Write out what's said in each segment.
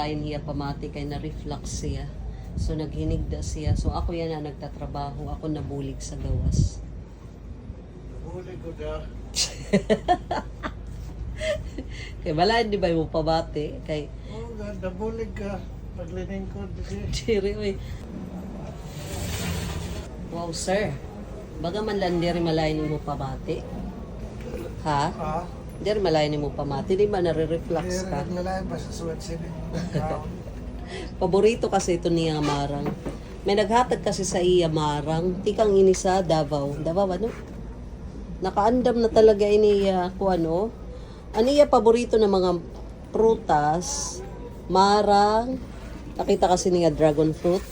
malain niya pamati kay na reflux siya. So naghinigda siya. So ako yan na nagtatrabaho, ako nabulig sa gawas. Nabulig ko da. Kay malain di ba mo pamati kay Oo nga, nabulig ka. Paglining ko dito. Chiri oy. Wow, sir. Baga man lang diri malain mo pamati. Ha? Ah, Diri malain mo pamati, di ba nare-reflux ka? Naglalayan pa sa suwat sini. Paborito kasi ito niya marang. May naghatag kasi sa iya marang. Tikang ini sa Davao. Davao ano? Nakaandam na talaga iniya ko ano. Aniya paborito ng mga prutas. Marang. Nakita kasi niya dragon fruit.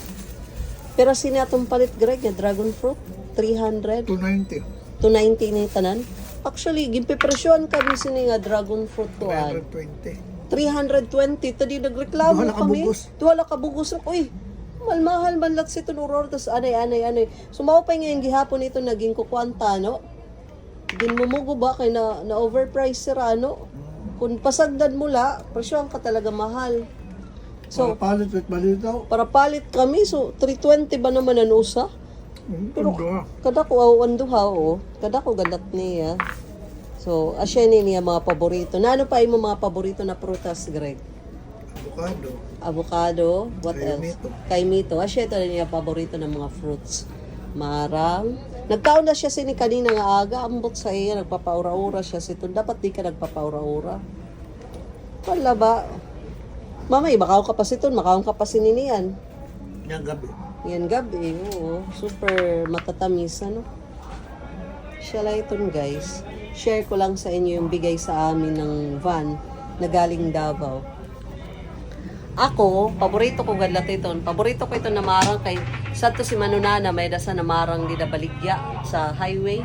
Pero sinatong palit Greg nga dragon fruit. 300. 290. 290 ni tanan. Actually, gimpipresyohan kami sini nga dragon fruit ko. 320. 320 tadi nagreklamo Duhala ka kami. bugos. Duhala ka bugos na uy. Mahal man lat si tunuror tas anay. Sumaw pa ngayon gihapon ito naging kukwanta no. Ginmumugo ba kay na overpriced sira no. Kung pasagdan mo la, presyohan ka talaga mahal. So, Palit with balitaw. para palit kami so 320 ba naman ang usa? Pero kada ko anduha o. Kada ko gandat niya. So, asya niya mga paborito. Na ano pa yung mga paborito na prutas, Greg? Avocado. Avocado. What else? Kaimito. Kaimito. Asya ito niya paborito ng mga fruits. Marang. Nagkaon na siya sini kanina nga aga. Ambot sa iya. Nagpapaura-ura siya sito. Dapat di ka nagpapaura-ura. Wala ba? Mamay, makaon ka pa siton. Makaon ka pa sininian. Yang gabi. Yan gabi. Oo. Super matatamis. Ano? Siya lang ito guys. Share ko lang sa inyo yung bigay sa amin ng van na galing Davao. Ako, paborito ko gadlat ito. Paborito ko ito na marang kay sadto si Manunana may dasa na marang di na baligya sa highway.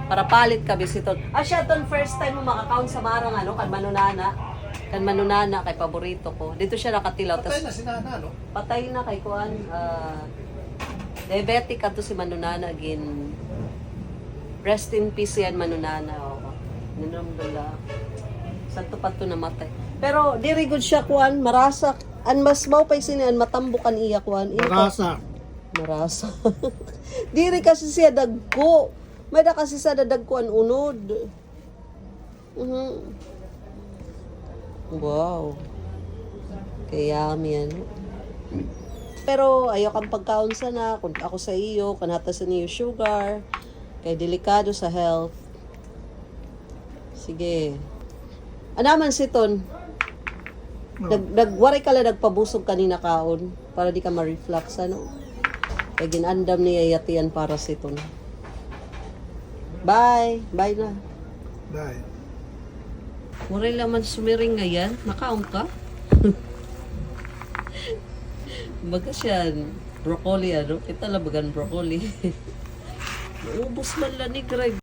Para palit ka bisito. Siya ton first time mo makakount sa marang ano kan Manunana. Kan Manunana kay paborito ko. Dito siya nakatilaw. Patay na si Nana, no? Patay na kay kuan diabetic ato si Manunana again. Rest in peace yan Manunana. Oo. Nanamdala. Santo pa to namatay. Pero diri good siya kuan marasak. An mas mao pay sinian matambukan iya kuan. Marasa. Marasa. Diri kasi siya dagko. May da kasi sa dadagkuan unod. Wow. Kaya yan. Pero ayaw kang pagkaon sana. Kung ako sa iyo, kanata sa niyo sugar. Kaya delikado sa health. Sige. Anaman si Ton. Nagwaray ka lang nagpabusog kanina kaon. Para di ka ma-reflux ano. Kaya ginandam niya yatiyan para si Ton. Bye. Bye na. Bye. Waray laman sumiring ngayon. Nakaon ka? Baga siya, broccoli ano? Kita labagan broccoli. Naubos man lang ni Greg.